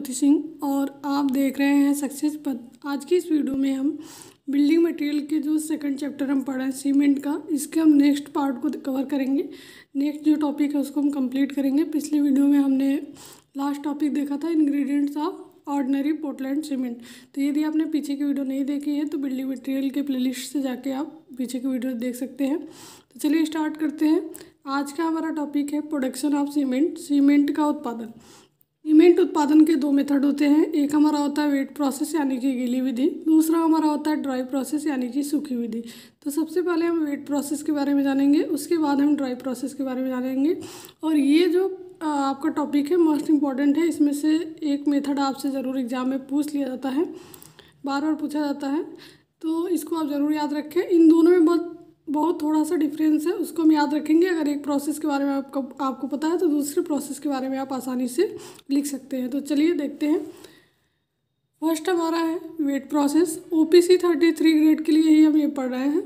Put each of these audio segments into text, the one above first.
ज्योति सिंह और आप देख रहे हैं सक्सेस पथ। आज की इस वीडियो में हम बिल्डिंग मटेरियल के जो सेकंड चैप्टर हम पढ़ रहे हैं सीमेंट का, इसके हम नेक्स्ट पार्ट को कवर करेंगे। नेक्स्ट जो टॉपिक है उसको हम कंप्लीट करेंगे। पिछले वीडियो में हमने लास्ट टॉपिक देखा था ingredients of ordinary Portland cement. तो यदि आपने पीछे की वीडियो नहीं देखी है तो बिल्डिंग मटेरियल के प्लेलिस्ट से जाके आप पीछे की वीडियो देख सकते हैं। तो चलिए स्टार्ट करते हैं। आज का हमारा टॉपिक है प्रोडक्शन ऑफ सीमेंट, सीमेंट का उत्पादन। सीमेंट उत्पादन के दो मेथड होते हैं। एक हमारा होता है वेट प्रोसेस यानी कि गीली विधि, दूसरा हमारा होता है ड्राई प्रोसेस यानी कि सूखी विधि। तो सबसे पहले हम वेट प्रोसेस के बारे में जानेंगे, उसके बाद हम ड्राई प्रोसेस के बारे में जानेंगे। और ये जो आपका टॉपिक है मोस्ट इम्पॉर्टेंट है। इसमें से एक मेथड आपसे ज़रूर एग्जाम में पूछ लिया जाता है, बार बार पूछा जाता है, तो इसको आप ज़रूर याद रखें। इन दोनों में बहुत थोड़ा सा डिफरेंस है, उसको हम याद रखेंगे। अगर एक प्रोसेस के बारे में आपको पता है तो दूसरे प्रोसेस के बारे में आप आसानी से लिख सकते हैं। तो चलिए देखते हैं। फर्स्ट हमारा है वेट प्रोसेस। OPC 33 ग्रेड के लिए ही हम ये पढ़ रहे हैं।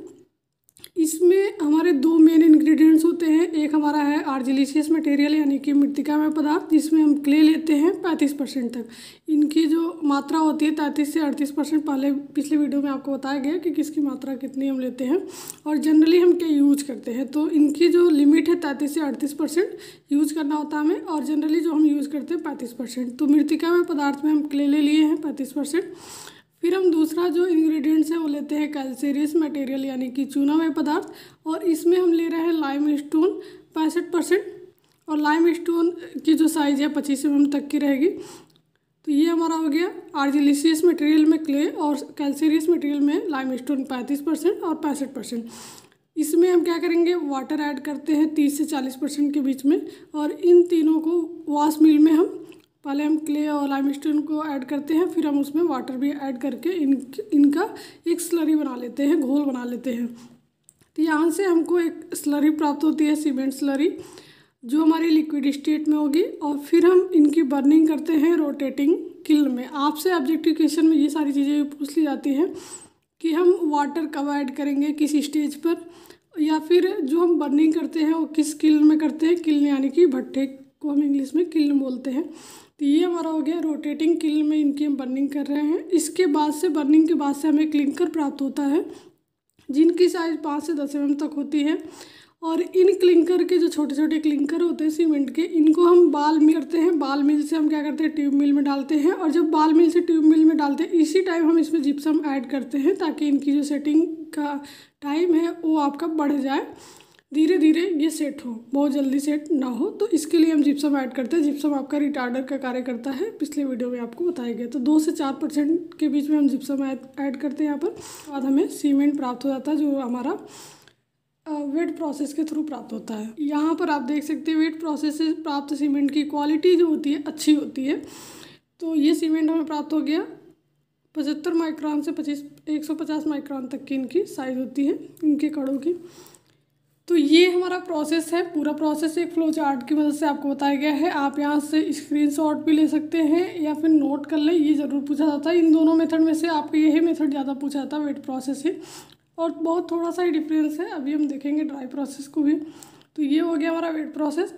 इसमें हमारे दो मेन इंग्रेडिएंट्स होते हैं। एक हमारा है आर्जिलिशियस मटेरियल यानी कि मृत्तिकामय पदार्थ, जिसमें हम क्ले लेते हैं 35% तक। इनकी जो मात्रा होती है 33 से 38%। पहले पिछले वीडियो में आपको बताया गया कि किसकी मात्रा कितनी हम लेते हैं और जनरली हम क्या यूज करते हैं। तो इनकी जो लिमिट है 33 से 38% यूज करना होता है हमें, और जनरली जो हम यूज़ करते हैं 35%। तो मृत्तिकामय पदार्थ में हम क्ले ले लिए हैं 35%। फिर हम दूसरा जो इंग्रेडिएंट्स है वो लेते हैं कैल्सेरियस मटेरियल यानी कि चूनामय पदार्थ, और इसमें हम ले रहे हैं लाइम स्टोन 65%। और लाइम स्टोन की जो साइज़ है 25 mm तक की रहेगी। तो ये हमारा हो गया आर्जिलिशियस मटेरियल में क्ले और कैल्सेरियस मटेरियल में लाइम स्टोन 35% और 65%। इसमें हम क्या करेंगे, वाटर ऐड करते हैं 30 से 40% के बीच में, और इन तीनों को वॉश मिल में हम पहले हम क्ले और लाइमस्टोन को ऐड करते हैं, फिर हम उसमें वाटर भी ऐड करके इनका एक स्लरी बना लेते हैं, घोल बना लेते हैं। तो यहाँ से हमको एक स्लरी प्राप्त होती है, सीमेंट स्लरी, जो हमारी लिक्विड स्टेट में होगी। और फिर हम इनकी बर्निंग करते हैं रोटेटिंग किल्न में। आपसे ऑब्जेक्टिव क्वेश्चन में ये सारी चीज़ें पूछ ली जाती हैं कि हम वाटर कब ऐड करेंगे, किस स्टेज पर, या फिर जो हम बर्निंग करते हैं वो किस किल्न में करते हैं। किल्न यानी कि भट्ठे को हम इंग्लिश में किल्न बोलते हैं। तो ये हमारा हो गया रोटेटिंग किल्न में इनकी हम बर्निंग कर रहे हैं। इसके बाद से बर्निंग के बाद से हमें क्लिंकर प्राप्त होता है, जिनकी साइज़ 5 से 10 mm तक होती है। और इन क्लिंकर के जो छोटे छोटे क्लिंकर होते हैं सीमेंट के, इनको हम बाल मिल करते हैं। बाल मिल से हम क्या करते हैं, ट्यूब मिल में डालते हैं। और जब बाल मिल से ट्यूब मिल में डालते हैं इसी टाइम हम इसमें जिप्सम ऐड करते हैं, ताकि इनकी जो सेटिंग का टाइम है वो आपका बढ़ जाए, धीरे धीरे ये सेट हो, बहुत जल्दी सेट ना हो। तो इसके लिए हम जिप्सम ऐड करते हैं। जिप्सम आपका रिटार्डर का कार्य करता है, पिछले वीडियो में आपको बताया गया। तो 2 से 4% के बीच में हम जिप्सम ऐड करते हैं यहाँ पर। बाद हमें सीमेंट प्राप्त हो जाता है, जो हमारा वेट प्रोसेस के थ्रू प्राप्त होता है। यहाँ पर आप देख सकते हैं वेट प्रोसेस से प्राप्त सीमेंट की क्वालिटी जो होती है अच्छी होती है। तो ये सीमेंट हमें प्राप्त हो गया 75 माइक्रोन से 150 माइक्रोन तक की इनकी साइज़ होती है, इनके कड़ों की। तो ये हमारा प्रोसेस है। पूरा प्रोसेस एक फ्लो चार्ट की मदद से आपको बताया गया है। आप यहाँ से स्क्रीनशॉट भी ले सकते हैं या फिर नोट कर लें, ये ज़रूर पूछा जाता है। इन दोनों मेथड में से आपको यही मेथड ज़्यादा पूछा जाता है, वेट प्रोसेस ही, और बहुत थोड़ा सा ही डिफरेंस है। अभी हम देखेंगे ड्राई प्रोसेस को भी। तो ये हो गया हमारा वेट प्रोसेस।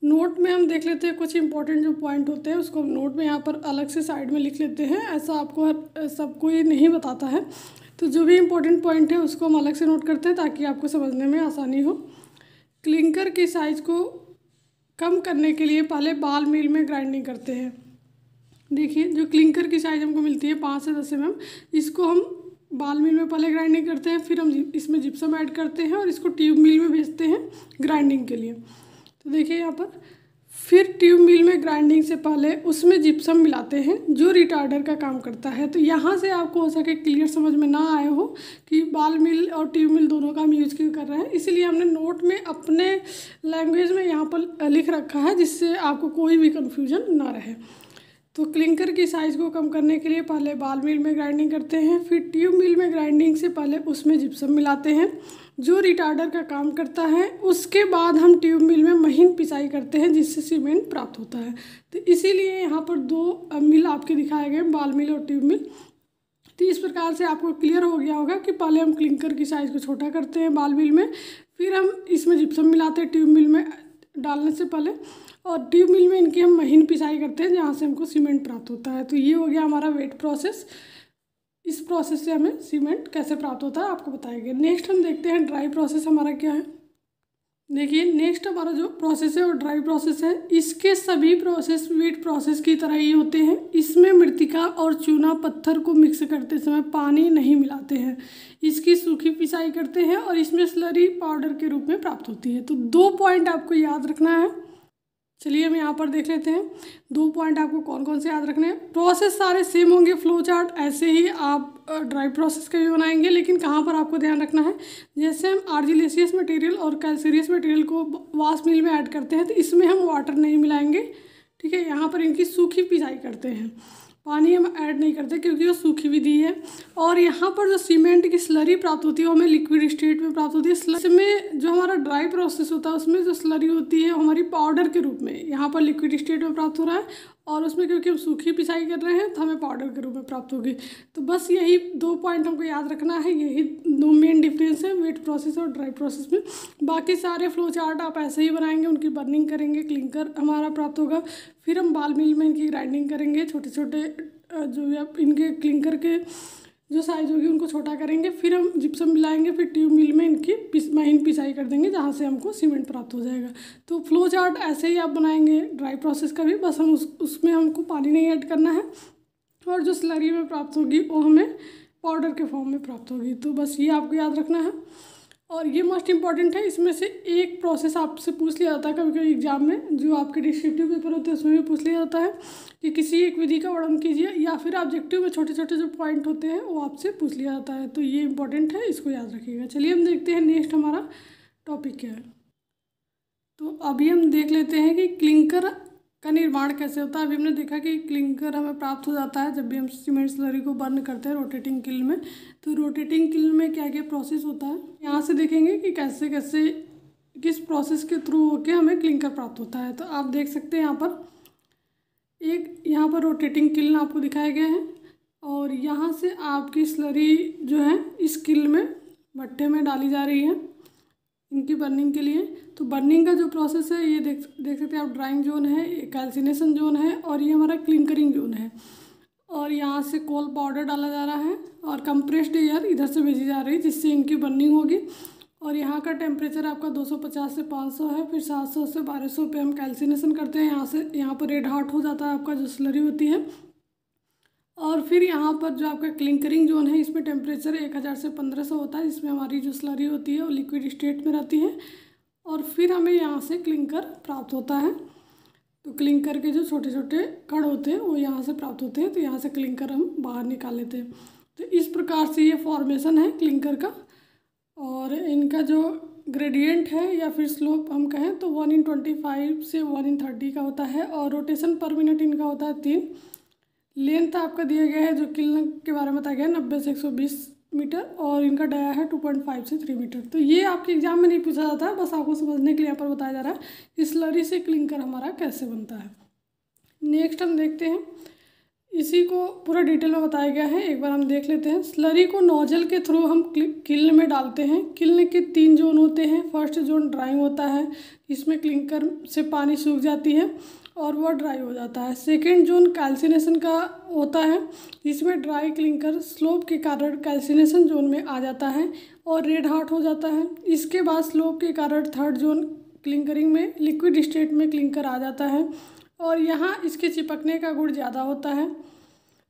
नोट में हम देख लेते हैं कुछ इंपॉर्टेंट जो पॉइंट होते हैं, उसको हम नोट में यहाँ पर अलग से साइड में लिख लेते हैं। ऐसा आपको सबको ये नहीं बताता है, तो जो भी इम्पोर्टेंट पॉइंट है उसको हम अलग से नोट करते हैं ताकि आपको समझने में आसानी हो। क्लिंकर की साइज़ को कम करने के लिए पहले बाल मिल में ग्राइंडिंग करते हैं। देखिए जो क्लिंकर की साइज़ हमको मिलती है 5 से 10 mm, इसको हम बाल मिल में पहले ग्राइंडिंग करते हैं, फिर हम इसमें जिप्सम ऐड करते हैं और इसको ट्यूब मिल में भेजते हैं ग्राइंडिंग के लिए। तो देखिए यहाँ पर फिर ट्यूब मिल में ग्राइंडिंग से पहले उसमें जिप्सम मिलाते हैं, जो रिटार्डर का काम करता है। तो यहाँ से आपको हो सके क्लियर समझ में ना आए हो कि बाल मिल और ट्यूब मिल दोनों का हम यूज क्यों कर रहे हैं, इसलिए हमने नोट में अपने लैंग्वेज में यहाँ पर लिख रखा है, जिससे आपको कोई भी कन्फ्यूजन ना रहे। तो क्लिंकर की साइज़ को कम करने के लिए पहले बाल मिल में ग्राइंडिंग करते हैं, फिर ट्यूब मिल में ग्राइंडिंग से पहले उसमें जिप्सम मिलाते हैं, जो रिटार्डर का काम करता है। उसके बाद हम ट्यूब मिल में महीन पिसाई करते हैं, जिससे सीमेंट प्राप्त होता है। तो इसीलिए यहाँ पर 2 मिल आपके दिखाए गए, बाल मिल और ट्यूब मिल। तो इस प्रकार से आपको क्लियर हो गया होगा कि पहले हम क्लिंकर की साइज़ को छोटा करते हैं बाल मिल में, फिर हम इसमें जिप्सम मिलाते हैं ट्यूब मिल में डालने से पहले, और ट्यूब मिल में इनकी हम महीन पिसाई करते हैं जहाँ से हमको सीमेंट प्राप्त होता है। तो ये हो गया हमारा वेट प्रोसेस। इस प्रोसेस से हमें सीमेंट कैसे प्राप्त होता है आपको बताया गया। नेक्स्ट हम देखते हैं ड्राई प्रोसेस हमारा क्या है। देखिए नेक्स्ट हमारा जो प्रोसेस है वो ड्राई प्रोसेस है। इसके सभी प्रोसेस वेट प्रोसेस की तरह ही होते हैं। इसमें मृतिका और चूना पत्थर को मिक्स करते समय पानी नहीं मिलाते हैं, इसकी सूखी पिसाई करते हैं और इसमें स्लरी पाउडर के रूप में प्राप्त होती है। तो 2 पॉइंट आपको याद रखना है। चलिए हम यहाँ पर देख लेते हैं 2 पॉइंट आपको कौन कौन से याद रखने हैं। प्रोसेस सारे सेम होंगे, फ्लो चार्ट ऐसे ही आप ड्राई प्रोसेस का भी बनाएंगे, लेकिन कहाँ पर आपको ध्यान रखना है, जैसे हम आर्जिलेसियस मटेरियल और कैल्सीरियस मटेरियल को वाश मिल में ऐड करते हैं तो इसमें हम वाटर नहीं मिलाएंगे, ठीक है। यहाँ पर इनकी सूखी पिसाई करते हैं, पानी हम ऐड नहीं करते क्योंकि वो सूखी विधि है। और यहाँ पर जो सीमेंट की स्लरी प्राप्त होती है वो हमें लिक्विड स्टेट में प्राप्त होती है। इसमें जो हमारा ड्राई प्रोसेस होता है उसमें जो स्लरी होती है हमारी पाउडर के रूप में यहाँ पर लिक्विड स्टेट में प्राप्त हो रहा है, और उसमें क्योंकि हम सूखी पिसाई कर रहे हैं तो हमें पाउडर के रूप में प्राप्त होगी। तो बस यही 2 पॉइंट हमको याद रखना है, यही 2 मेन डिफरेंस है वेट प्रोसेस और ड्राई प्रोसेस में। बाकी सारे फ्लो चार्ट आप ऐसे ही बनाएंगे, उनकी बर्निंग करेंगे, क्लिंकर हमारा प्राप्त होगा, फिर हम बाल मिल में इनकी ग्राइंडिंग करेंगे, छोटे छोटे जो भी आप इनके क्लिंकर के जो साइज होगी उनको छोटा करेंगे, फिर हम जिप्सम मिलाएंगे, फिर ट्यूब मिल में इनकी महीन पिसाई कर देंगे जहाँ से हमको सीमेंट प्राप्त हो जाएगा। तो फ्लो चार्ट ऐसे ही आप बनाएंगे ड्राई प्रोसेस का भी, बस हम उसमें हमको पानी नहीं ऐड करना है, और जो स्लरी में प्राप्त होगी वो हमें पाउडर के फॉर्म में प्राप्त होगी। तो बस ये आपको याद रखना है, और ये मोस्ट इंपॉर्टेंट है। इसमें से एक प्रोसेस आपसे पूछ लिया जाता है कभी कभी एग्जाम में, जो आपके डिस्क्रिप्टिव पेपर होते हैं उसमें भी पूछ लिया जाता है कि किसी एक विधि का वर्णन कीजिए, या फिर ऑब्जेक्टिव में छोटे छोटे जो पॉइंट होते हैं वो आपसे पूछ लिया जाता है। तो ये इंपॉर्टेंट है, इसको याद रखिएगा। चलिए हम देखते हैं नेक्स्ट हमारा टॉपिक क्या है। तो अभी हम देख लेते हैं कि क्लिंकर का निर्माण कैसे होता है। अभी हमने देखा कि क्लिंकर हमें प्राप्त हो जाता है जब भी हम सीमेंट स्लरी को बर्न करते हैं रोटेटिंग किल्न में। तो रोटेटिंग किल्न में क्या क्या प्रोसेस होता है यहाँ से देखेंगे कि कैसे कैसे किस प्रोसेस के थ्रू होके हमें क्लिंकर प्राप्त होता है। तो आप देख सकते हैं यहाँ पर रोटेटिंग किल्न आपको दिखाया गया है, और यहाँ से आपकी स्लरी जो है इस किल्न में भट्टे में डाली जा रही है इनकी बर्निंग के लिए। तो बर्निंग का जो प्रोसेस है ये देख सकते हैं आप, ड्राइंग जोन है, कैल्सिनेशन जोन है, और ये हमारा क्लिंकरिंग जोन है। और यहाँ से कोल पाउडर डाला जा रहा है और कंप्रेस्ड एयर इधर से भेजी जा रही है जिससे इनकी बर्निंग होगी। और यहाँ का टेम्परेचर आपका 250 से 500 है, फिर 700 से 1200 पे हम कैल्सिनेशन करते हैं। यहाँ पर रेड हॉट हो जाता है आपका जो स्लरी होती है। और फिर यहाँ पर जो आपका क्लिंकरिंग जोन है इसमें टेम्परेचर 1000 से 1500 होता है, जिसमें हमारी जो स्लरी होती है वो लिक्विड स्टेट में रहती है, और फिर हमें यहाँ से क्लिंकर प्राप्त होता है। तो क्लिंकर के जो छोटे छोटे कण होते हैं वो यहाँ से प्राप्त होते हैं, तो यहाँ से क्लिंकर हम बाहर निकाल लेते हैं। तो इस प्रकार से ये फॉर्मेशन है क्लिंकर का, और इनका जो ग्रेडियंट है या फिर स्लोप हम कहें तो 1/25 से 1/30 का होता है, और रोटेशन पर मिनट इनका होता है 3। लेंथ आपका दिया गया है जो किल्न के बारे में बताया गया है 90 से 120 मीटर, और इनका डाया है 2.5 से 3 मीटर। तो ये आपके एग्जाम में नहीं पूछा जाता है, बस आपको समझने के लिए यहाँ पर बताया जा रहा है कि स्लरी से क्लिंकर हमारा कैसे बनता है। नेक्स्ट हम देखते हैं, इसी को पूरा डिटेल में बताया गया है, एक बार हम देख लेते हैं। स्लरी को नोजल के थ्रू हम किल्न में डालते हैं। किल्न के 3 जोन होते हैं। फर्स्ट जोन ड्राइंग होता है, इसमें क्लिंकर से पानी सूख जाती है और वह ड्राई हो जाता है। सेकेंड जोन कैल्सिनेशन का होता है, जिसमें ड्राई क्लिंकर स्लोप के कारण कैल्सिनेशन जोन में आ जाता है और रेड हॉट हो जाता है। इसके बाद स्लोप के कारण थर्ड जोन क्लिंकरिंग में लिक्विड स्टेट में क्लिंकर आ जाता है, और यहाँ इसके चिपकने का गुण ज़्यादा होता है,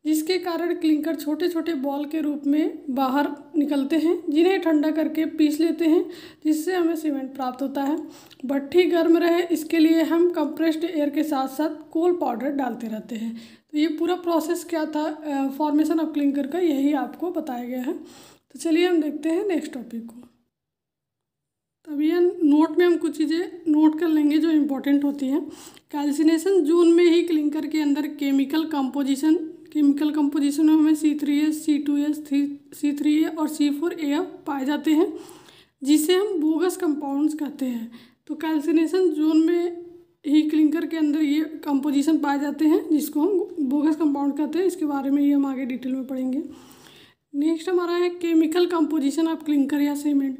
जिसके कारण क्लिंकर छोटे छोटे बॉल के रूप में बाहर निकलते हैं, जिन्हें ठंडा करके पीस लेते हैं, जिससे हमें सीमेंट प्राप्त होता है। भट्ठी गर्म रहे इसके लिए हम कंप्रेस्ड एयर के साथ साथ कोल पाउडर डालते रहते हैं। तो ये पूरा प्रोसेस क्या था फॉर्मेशन ऑफ क्लिंकर का, यही आपको बताया गया है। तो चलिए हम देखते हैं नेक्स्ट टॉपिक को। तभी नोट में हम कुछ चीज़ें नोट कर लेंगे जो इम्पोर्टेंट होती हैं। कैल्सिनेशन जोन में ही क्लिंकर के अंदर केमिकल कंपोजिशन में हमें C3H, C2H, C3A और C4AF पाए जाते हैं, जिसे हम बोगस कंपाउंड्स कहते हैं। तो कैल्सिनेशन जोन में ही क्लिंकर के अंदर ये कंपोजिशन पाए जाते हैं जिसको हम बोगस कंपाउंड कहते हैं। इसके बारे में ये हम आगे डिटेल में पढ़ेंगे। नेक्स्ट हमारा है केमिकल कंपोजिशन ऑफ क्लिंकर या सीमेंट।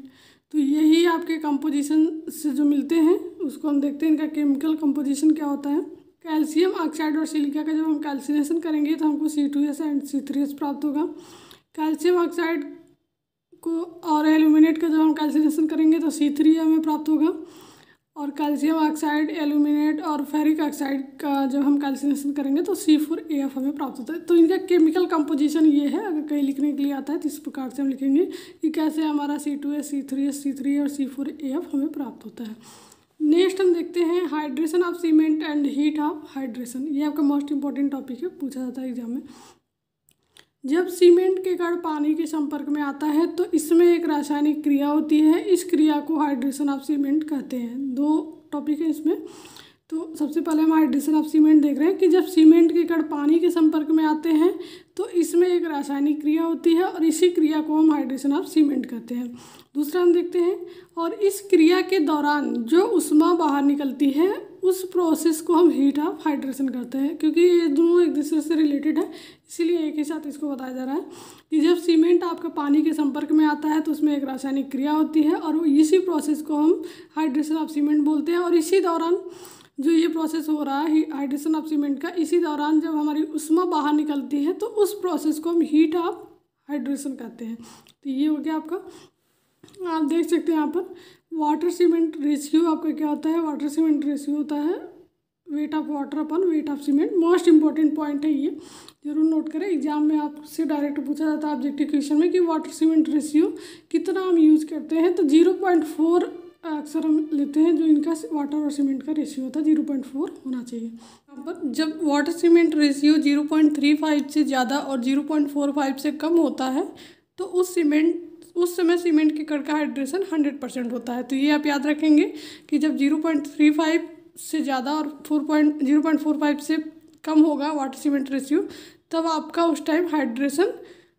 तो यही आपके कंपोजिशन से जो मिलते हैं उसको हम देखते हैं इनका केमिकल कंपोजिशन क्या होता है। कैल्शियम ऑक्साइड और सिलिका का जब हम कैल्सिनेशन करेंगे तो हमको C2S एंड C3S प्राप्त होगा। कैल्शियम ऑक्साइड को और एल्यूमिनेट का जब हम कैल्सिनेशन करेंगे तो C3 हमें प्राप्त होगा। और कैल्शियम ऑक्साइड, एल्यूमिनेट और फेरिक ऑक्साइड का जब हम कैल्सिनेशन करेंगे तो C4AF हमें प्राप्त होता है। तो इनका केमिकल कंपोजिशन ये है। अगर कहीं लिखने के लिए आता है तो इस प्रकार से हम लिखेंगे कि कैसे हमारा C2S, C3S, C3 और C4AF हमें प्राप्त होता है। नेक्स्ट हम देखते हैं hydration of cement and heat of hydration. ये आपका मोस्ट इंपॉर्टेंट टॉपिक है, पूछा जाता है एग्जाम में। जब सीमेंट के कण पानी के संपर्क में आता है तो इसमें एक रासायनिक क्रिया होती है। इस क्रिया को हाइड्रेशन ऑफ सीमेंट कहते हैं। दो टॉपिक है इसमें। तो सबसे पहले हम हाइड्रेशन ऑफ सीमेंट देख रहे हैं कि जब सीमेंट के कण पानी के संपर्क में आते हैं तो इसमें एक रासायनिक क्रिया होती है और इसी क्रिया को हम हाइड्रेशन ऑफ सीमेंट कहते हैं। दूसरा हम देखते हैं, और इस क्रिया के दौरान जो ऊष्मा बाहर निकलती है उस प्रोसेस को हम हीट ऑफ हाइड्रेशन करते हैं। क्योंकि ये दोनों एक दूसरे से रिलेटेड है, इसीलिए एक ही साथ इसको बताया जा रहा है कि जब सीमेंट आपका पानी के संपर्क में आता है तो उसमें एक रासायनिक क्रिया होती है और इसी प्रोसेस को हम हाइड्रेशन ऑफ सीमेंट बोलते हैं। और इसी दौरान जो ये प्रोसेस हो रहा है हाइड्रेशन ऑफ सीमेंट का, इसी दौरान जब हमारी ऊष्मा बाहर निकलती है तो उस प्रोसेस को हम हीट ऑफ हाइड्रेशन कहते हैं। तो ये हो गया आपका। आप देख सकते हैं यहाँ पर वाटर सीमेंट रेशियो आपका क्या होता है। वाटर सीमेंट रेशियो होता है weight of water upon weight of cement. Most important point है, ये जरूर नोट करें। एग्जाम में आपसे डायरेक्ट पूछा जाता है ऑब्जेक्टिव क्वेश्चन में कि वाटर सीमेंट रेशियो कितना हम यूज़ करते हैं। तो 0.4 अक्सर हम लेते हैं, जो इनका वाटर और सीमेंट का रेशियो होता है 0.4 होना चाहिए। यहाँ पर जब वाटर सीमेंट रेशियो 0.35 से ज़्यादा और 0.45 से कम होता है तो उस समय सीमेंट के कण का हाइड्रेशन 100% होता है। तो ये आप याद रखेंगे कि जब 0.35 से ज़्यादा और 0.45 से कम होगा वाटर सीमेंट रेशियो, तब आपका उस टाइम हाइड्रेशन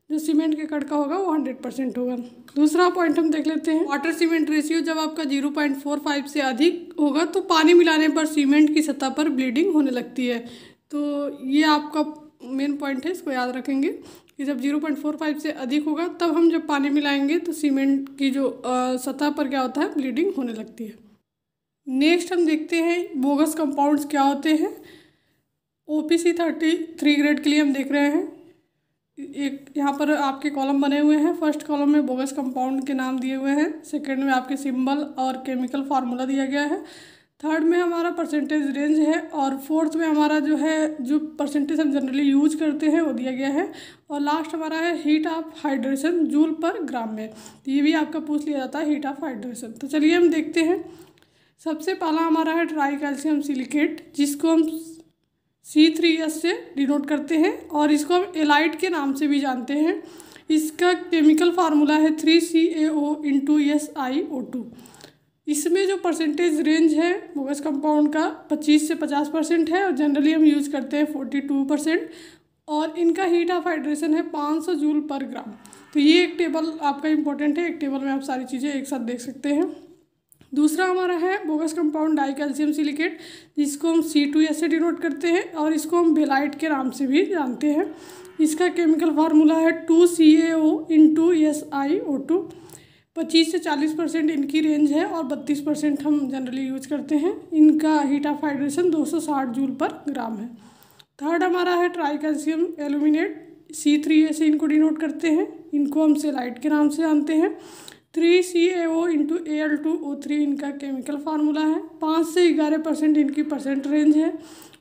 जो सीमेंट के कण का होगा वो 100% होगा। दूसरा पॉइंट हम देख लेते हैं, वाटर सीमेंट रेशियो जब आपका 0.45 से अधिक होगा तो पानी मिलाने पर सीमेंट की सतह पर ब्लीडिंग होने लगती है। तो ये आपका मेन पॉइंट है, इसको याद रखेंगे कि जब 0.45 से अधिक होगा तब हम जब पानी मिलाएंगे तो सीमेंट की जो सतह पर क्या होता है, ब्लीडिंग होने लगती है। नेक्स्ट हम देखते हैं बोगस कंपाउंड्स क्या होते हैं। OPC 33 ग्रेड के लिए हम देख रहे हैं, एक यहाँ पर आपके कॉलम बने हुए हैं। फर्स्ट कॉलम में बोगस कंपाउंड के नाम दिए हुए हैं, सेकंड में आपके सिंबल और केमिकल फार्मूला दिया गया है, थर्ड में हमारा परसेंटेज रेंज है और फोर्थ में हमारा जो परसेंटेज हम जनरली यूज करते हैं वो दिया गया है, और लास्ट हमारा है हीट ऑफ हाइड्रेशन जूल पर ग्राम में। तो ये भी आपका पूछ लिया जाता है हीट ऑफ हाइड्रेशन। तो चलिए हम देखते हैं। सबसे पहला हमारा है ट्राई कैल्शियम सिलिकेट, जिसको हम C3S से डिनोट करते हैं और इसको हम एलाइट के नाम से भी जानते हैं। इसका केमिकल फार्मूला है 3CaO × SiO2। इसमें जो परसेंटेज रेंज है बोगस कंपाउंड का 25 से 50% है और जनरली हम यूज़ करते हैं 42%, और इनका हीट ऑफ हाइड्रेशन है 500 जूल पर ग्राम। तो ये एक टेबल आपका इंपॉर्टेंट है, एक टेबल में आप सारी चीज़ें एक साथ देख सकते हैं। दूसरा हमारा है bogus compound die calcium silicate, जिसको हम C2S से डिनोट करते हैं और इसको हम बेलाइट के नाम से भी जानते हैं। इसका केमिकल फार्मूला है 2CaO × SiO2। 25 से 40% इनकी रेंज है और 32% हम जनरली यूज करते हैं। इनका हीट ऑफ हाइड्रेशन 260 जूल पर ग्राम है। थर्ड हमारा है ट्राई कैल्शियम एल्यूमिनेट, C3A से इनको डिनोट करते हैं, इनको हम सेलाइट के नाम से जानते हैं। 3CaO × Al2O3 इनका केमिकल फार्मूला है। 5 से 11% इनकी परसेंट रेंज है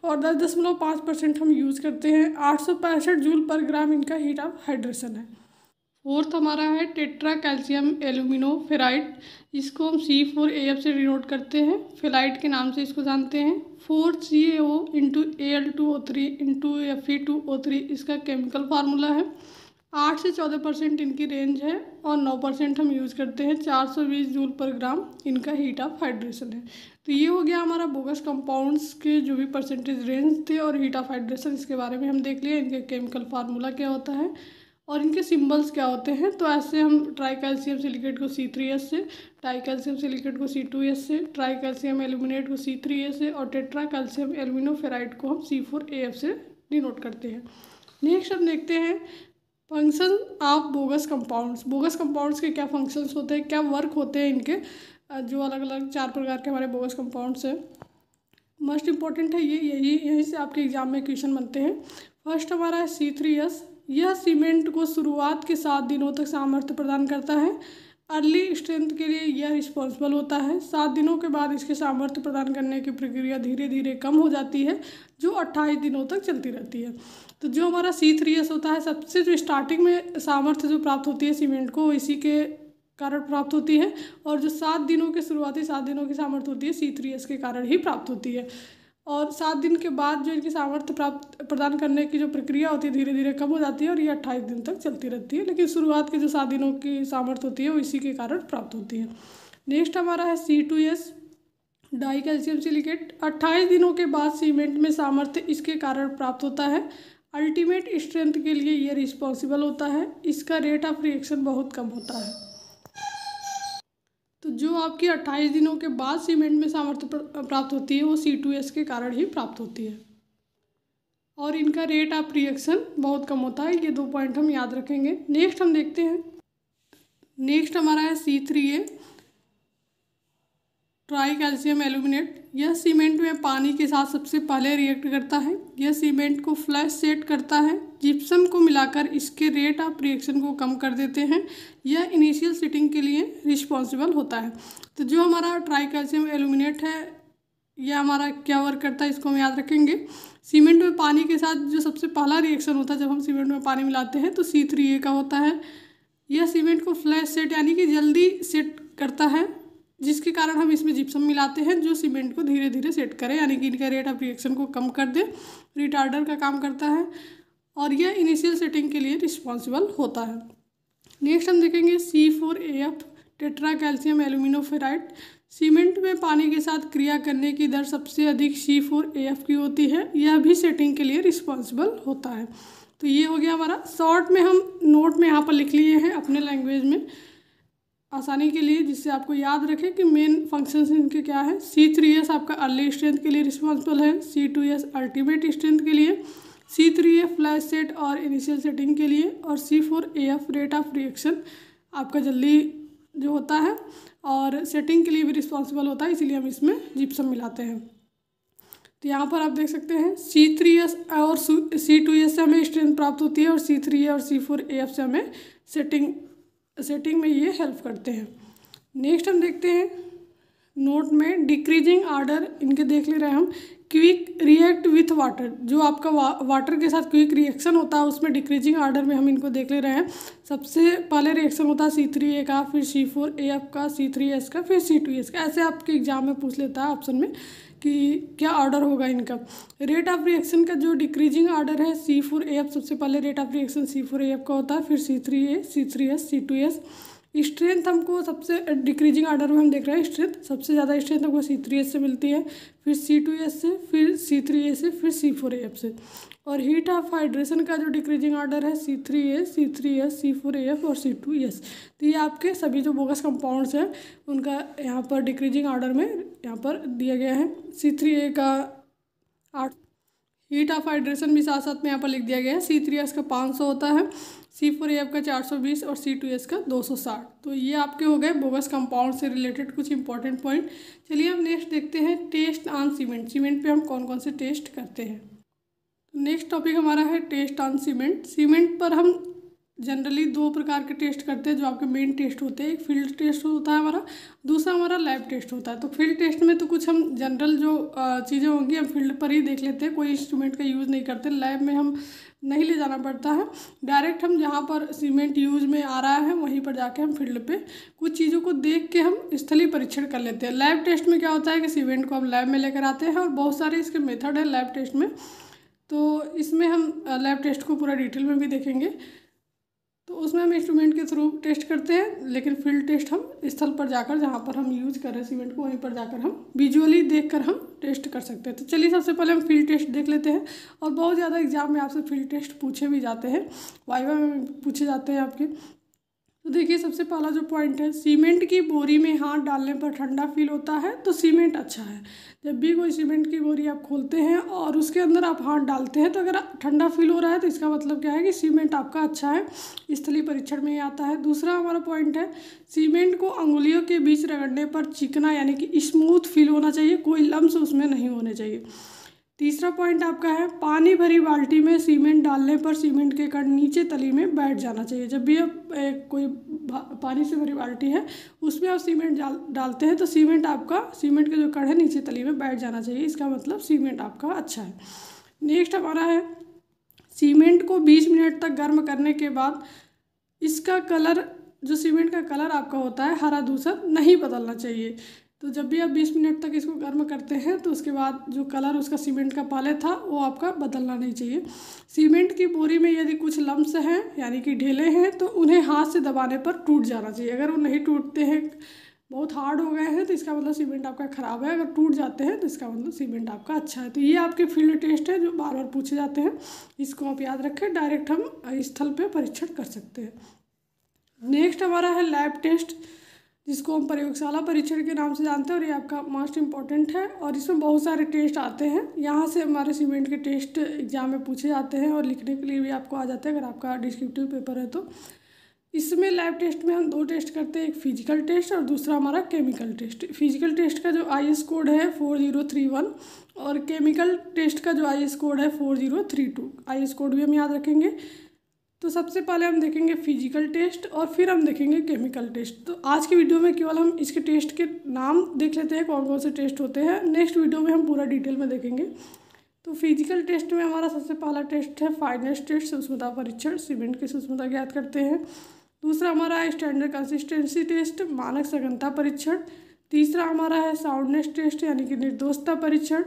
और 10.5% हम यूज़ करते हैं। 865 जूल पर ग्राम इनका हीट ऑफ हाइड्रेशन है। फोर्थ हमारा है टेट्रा कैल्शियम एल्यूमिनो फेराइट, इसको हम C4AF से डिनोट करते हैं, फेलाइट के नाम से इसको जानते हैं। 4CaO × Al2O3 × Fe2O3 इसका केमिकल फार्मूला है। 8 से 14% इनकी रेंज है और 9% हम यूज़ करते हैं। 420 जूल पर ग्राम इनका हीट ऑफ हाइड्रेशन है। तो ये हो गया हमारा बोगस कंपाउंड्स के जो भी परसेंटेज रेंज थे और हीट ऑफ हाइड्रेशन, इसके बारे में हम देख लिए। इनके केमिकल फार्मूला क्या होता है और इनके सिंबल्स क्या होते हैं। तो ऐसे हम ट्राई कैल्शियम सिलिकेट को C3S से, ट्राई कैल्शियम सिलिकेट को C2S से, ट्राई कैल्शियम एल्यूमिनेट को C3A से और टेट्रा कैल्शियम एल्यूमिनो फेराइट को हम C4AF से डिनोट करते हैं। नेक्स्ट हम देखते हैं function of bogus compounds. Bogus compounds के क्या फंक्शंस होते हैं, क्या वर्क होते हैं इनके, जो अलग अलग 4 प्रकार के हमारे बोगस कंपाउंड्स हैं। मोस्ट इम्पॉर्टेंट है ये, यहीं से आपके एग्जाम में क्वेश्चन बनते हैं। फर्स्ट हमारा है C3S। यह सीमेंट को शुरुआत के 7 दिनों तक सामर्थ्य प्रदान करता है। अर्ली स्ट्रेंथ के लिए यह रिस्पॉन्सिबल होता है। 7 दिनों के बाद इसके सामर्थ्य प्रदान करने की प्रक्रिया धीरे धीरे कम हो जाती है, जो 28 दिनों तक चलती रहती है। तो जो हमारा C3S होता है, सबसे जो स्टार्टिंग में सामर्थ्य जो प्राप्त होती है सीमेंट को, इसी के कारण प्राप्त होती है। और जो 7 दिनों के शुरुआती 7 दिनों की सामर्थ्य होती है C3S के कारण ही प्राप्त होती है। और 7 दिन के बाद जो इनकी सामर्थ्य प्राप्त प्रदान करने की जो प्रक्रिया होती है धीरे धीरे कम हो जाती है और ये 28 दिन तक चलती रहती है। लेकिन शुरुआत की जो 7 दिनों की सामर्थ्य होती है वो इसी के कारण प्राप्त होती है। नेक्स्ट हमारा है C2S, डाई कैल्शियम सिलिकेट। 28 दिनों के बाद सीमेंट में सामर्थ्य इसके कारण प्राप्त होता है। अल्टीमेट स्ट्रेंथ के लिए ये रिस्पॉन्सिबल होता है। इसका रेट ऑफ रिएक्शन बहुत कम होता है। तो जो आपकी 28 दिनों के बाद सीमेंट में सामर्थ्य प्राप्त होती है वो C2S के कारण ही प्राप्त होती है। और इनका रेट ऑफ रिएक्शन बहुत कम होता है। ये 2 पॉइंट हम याद रखेंगे। नेक्स्ट हम देखते हैं, नेक्स्ट हमारा है C3A, ट्राई कैल्शियम एल्यूमिनेट। यह सीमेंट में पानी के साथ सबसे पहले रिएक्ट करता है। यह सीमेंट को फ्लैश सेट करता है। जिप्सम को मिलाकर इसके रेट ऑफ रिएक्शन को कम कर देते हैं। यह इनिशियल सेटिंग के लिए रिस्पॉन्सिबल होता है। तो जो हमारा ट्राई कैल्शियम एल्यूमिनेट है, यह हमारा क्या वर्क करता है, इसको हम याद रखेंगे। सीमेंट में पानी के साथ जो सबसे पहला रिएक्शन होता है जब हम सीमेंट में पानी मिलाते हैं तो C3A का होता है। यह सीमेंट को फ्लैश सेट यानी कि जल्दी सेट करता है, जिसके कारण हम इसमें जिप्सम मिलाते हैं जो सीमेंट को धीरे धीरे सेट करे, यानी कि इनका रेट ऑफ रिएक्शन को कम कर दे, रिटार्डर का काम करता है। और यह इनिशियल सेटिंग के लिए रिस्पॉन्सिबल होता है। नेक्स्ट हम देखेंगे C4AF, टेट्रा कैल्शियम एल्यूमिनोफेराइड। सीमेंट में पानी के साथ क्रिया करने की दर सबसे अधिक C4AF की होती है। यह भी सेटिंग के लिए रिस्पॉन्सिबल होता है। तो ये हो गया हमारा। शॉर्ट में हम नोट में यहाँ पर लिख लिए हैं अपने लैंग्वेज में आसानी के लिए, जिससे आपको याद रखें कि मेन फंक्शंस इनके क्या है। C3S आपका अर्ली स्ट्रेंथ के लिए रिस्पॉन्सिबल है। C2S अल्टीमेट स्ट्रेंथ के लिए। C3A फ्लैश सेट और इनिशियल सेटिंग के लिए। और C4AF रेट ऑफ रिएक्शन आपका जल्दी जो होता है और सेटिंग के लिए भी रिस्पॉन्सिबल होता है, इसीलिए हम इसमें जिप्सम मिलाते हैं। तो यहाँ पर आप देख सकते हैं C3S और C2S से हमें स्ट्रेंथ प्राप्त होती है और C3A और C4AF से हमें सेटिंग में ये हेल्प करते हैं। नेक्स्ट हम देखते हैं नोट में डिक्रीजिंग आर्डर इनके देख ले रहे हैं हम। क्विक रिएक्ट विथ वाटर, जो आपका वाटर के साथ क्विक रिएक्शन होता है उसमें डिक्रीजिंग आर्डर में हम इनको देख ले रहे हैं। सबसे पहले रिएक्शन होता है C3A का, फिर C4AF का, C3S का, फिर C2S का। ऐसे आपके एग्जाम में पूछ लेता है ऑप्शन में कि क्या ऑर्डर होगा इनका। रेट ऑफ रिएक्शन का जो डिक्रीजिंग ऑर्डर है C4AF, सबसे पहले रेट ऑफ रिएक्शन C4AF का होता है, फिर C3A, C3S, C2S। स्ट्रेंथ हमको सबसे डिक्रीजिंग ऑर्डर में हम देख रहे हैं, स्ट्रेंथ सबसे ज़्यादा स्ट्रेंथ हमको C3S से मिलती है, फिर C2S से, फिर C3A से, फिर C4AF से। और हीट ऑफ हाइड्रेशन का जो डिक्रीजिंग ऑर्डर है C3A, C3S, C4AF और C2S। तो ये आपके सभी जो बोगस कंपाउंड्स हैं उनका यहाँ पर डिक्रीजिंग ऑर्डर में यहाँ पर दिया गया है। C3A का 8, हीट ऑफ हाइड्रेशन भी साथ साथ में यहाँ पर लिख दिया गया है। C3S का 500 होता है, C4AF का 420 और C2S का 260। तो ये आपके हो गए बोगस कंपाउंड से रिलेटेड कुछ इंपॉर्टेंट पॉइंट। चलिए हम नेक्स्ट देखते हैं टेस्ट ऑन सीमेंट। सीमेंट पे हम कौन कौन से टेस्ट करते हैं। नेक्स्ट टॉपिक हमारा है टेस्ट ऑन सीमेंट। सीमेंट पर हम जनरली 2 प्रकार के टेस्ट करते हैं जो आपके मेन टेस्ट होते हैं। एक फील्ड टेस्ट होता है हमारा, दूसरा हमारा लैब टेस्ट होता है। तो फील्ड टेस्ट में तो कुछ हम जनरल जो चीज़ें होंगी हम फील्ड पर ही देख लेते हैं, कोई इंस्ट्रूमेंट का यूज़ नहीं करते। लैब में हम नहीं ले जाना पड़ता है, डायरेक्ट हम जहाँ पर सीमेंट यूज में आ रहा है वहीं पर जाके हम फील्ड पे कुछ चीज़ों को देख के हम स्थलीय परीक्षण कर लेते हैं। लैब टेस्ट में क्या होता है कि सीमेंट को हम लैब में लेकर आते हैं और बहुत सारे इसके मेथड है लैब टेस्ट में, तो इसमें हम लैब टेस्ट को पूरा डिटेल में भी देखेंगे। तो उसमें हम इंस्ट्रूमेंट के थ्रू टेस्ट करते हैं, लेकिन फील्ड टेस्ट हम स्थल पर जाकर जहाँ पर हम यूज कर रहे हैं सीमेंट को वहीं पर जाकर हम विजुअली देखकर हम टेस्ट कर सकते हैं। तो चलिए सबसे पहले हम फील्ड टेस्ट देख लेते हैं। और बहुत ज़्यादा एग्जाम में आपसे फील्ड टेस्ट पूछे भी जाते हैं, वाइवा में पूछे जाते हैं आपके। तो देखिए सबसे पहला जो पॉइंट है, सीमेंट की बोरी में हाथ डालने पर ठंडा फील होता है तो सीमेंट अच्छा है। जब भी कोई सीमेंट की बोरी आप खोलते हैं और उसके अंदर आप हाथ डालते हैं तो अगर ठंडा फील हो रहा है तो इसका मतलब क्या है कि सीमेंट आपका अच्छा है। स्थलीय परीक्षण में ये आता है। दूसरा हमारा पॉइंट है, सीमेंट को अंगुलियों के बीच रगड़ने पर चिकना यानी कि स्मूथ फील होना चाहिए, कोई लम्स उसमें नहीं होने चाहिए। तीसरा पॉइंट आपका है, पानी भरी बाल्टी में सीमेंट डालने पर सीमेंट के कण नीचे तली में बैठ जाना चाहिए। जब भी आप कोई पानी से भरी बाल्टी है उसमें आप सीमेंट डालते हैं तो सीमेंट के जो कण है नीचे तली में बैठ जाना चाहिए, इसका मतलब सीमेंट आपका अच्छा है। नेक्स्ट हमारा है, सीमेंट को 20 मिनट तक गर्म करने के बाद इसका कलर, जो सीमेंट का कलर आपका होता है हरा धूसर, नहीं बदलना चाहिए। तो जब भी आप 20 मिनट तक इसको गर्म करते हैं तो उसके बाद जो कलर उसका सीमेंट का पहले था वो आपका बदलना नहीं चाहिए। सीमेंट की बोरी में यदि कुछ लम्स हैं यानी कि ढेले हैं तो उन्हें हाथ से दबाने पर टूट जाना चाहिए। अगर वो नहीं टूटते हैं, बहुत हार्ड हो गए हैं, तो इसका मतलब सीमेंट आपका ख़राब है। अगर टूट जाते हैं तो इसका मतलब सीमेंट आपका अच्छा है। तो ये आपके फील्ड टेस्ट है जो बार बार पूछे जाते हैं, इसको आप याद रखें। डायरेक्ट हम स्थल पर परीक्षण कर सकते हैं। नेक्स्ट हमारा है लैब टेस्ट, जिसको हम प्रयोगशाला परीक्षण के नाम से जानते हैं, और ये आपका मोस्ट इम्पॉर्टेंट है। और इसमें बहुत सारे टेस्ट आते हैं, यहाँ से हमारे सीमेंट के टेस्ट एग्जाम में पूछे जाते हैं और लिखने के लिए भी आपको आ जाते हैं अगर आपका डिस्क्रिप्टिव पेपर है तो। इसमें लैब टेस्ट में हम 2 टेस्ट करते हैं, एक फिजिकल टेस्ट और दूसरा हमारा केमिकल टेस्ट। फिजिकल टेस्ट का जो IS कोड है 4031 और केमिकल टेस्ट का जो IS कोड है 4032। IS कोड भी हम याद रखेंगे। तो सबसे पहले हम देखेंगे फिजिकल टेस्ट और फिर हम देखेंगे केमिकल टेस्ट। तो आज की वीडियो में केवल हम इसके टेस्ट के नाम देख लेते हैं, कौन कौन से टेस्ट होते हैं। नेक्स्ट वीडियो में हम पूरा डिटेल में देखेंगे। तो फिजिकल टेस्ट में हमारा सबसे पहला टेस्ट है फाइनेस टेस्ट, सूक्ष्मता परीक्षण, सीमेंट की सूक्ष्मता ज्ञात करते हैं। दूसरा हमारा है स्टैंडर्ड कंसिस्टेंसी टेस्ट, मानक सघनता परीक्षण। तीसरा हमारा है साउंडनेस टेस्ट यानी कि निर्दोषता परीक्षण।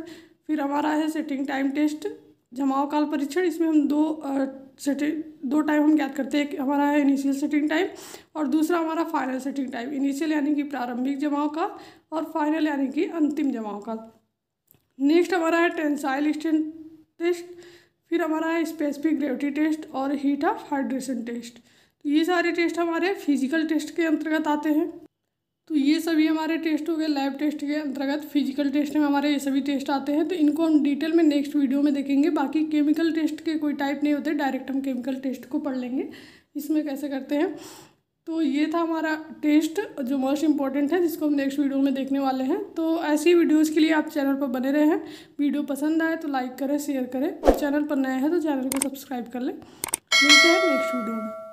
फिर हमारा है सेटिंग टाइम टेस्ट, जमाव काल परीक्षण। इसमें हम दो टाइम हम ज्ञात करते हैं, एक हमारा है इनिशियल सेटिंग टाइम और दूसरा हमारा फाइनल सेटिंग टाइम। इनिशियल यानी कि प्रारंभिक जमाव काल और फाइनल यानी कि अंतिम जमाव काल। नेक्स्ट हमारा है टेंसाइल स्ट्रेंथ टेस्ट, फिर हमारा है स्पेसिफिक ग्रेविटी टेस्ट और हीट ऑफ हाइड्रेशन टेस्ट। तो ये सारे टेस्ट हमारे फिजिकल टेस्ट के अंतर्गत आते हैं। तो ये सभी हमारे टेस्ट हो गए लैब टेस्ट के अंतर्गत। फिजिकल टेस्ट में हमारे ये सभी टेस्ट आते हैं, तो इनको हम डिटेल में नेक्स्ट वीडियो में देखेंगे। बाकी केमिकल टेस्ट के कोई टाइप नहीं होते, डायरेक्ट हम केमिकल टेस्ट को पढ़ लेंगे इसमें कैसे करते हैं। तो ये था हमारा टेस्ट जो मोस्ट इम्पॉर्टेंट है, जिसको हम नेक्स्ट वीडियो में देखने वाले हैं। तो ऐसी वीडियोज़ के लिए आप चैनल पर बने रहे हैं। वीडियो पसंद आए तो लाइक करें, शेयर करें और चैनल पर नए हैं तो चैनल को सब्सक्राइब कर लें। मिलते हैं नेक्स्ट वीडियो में।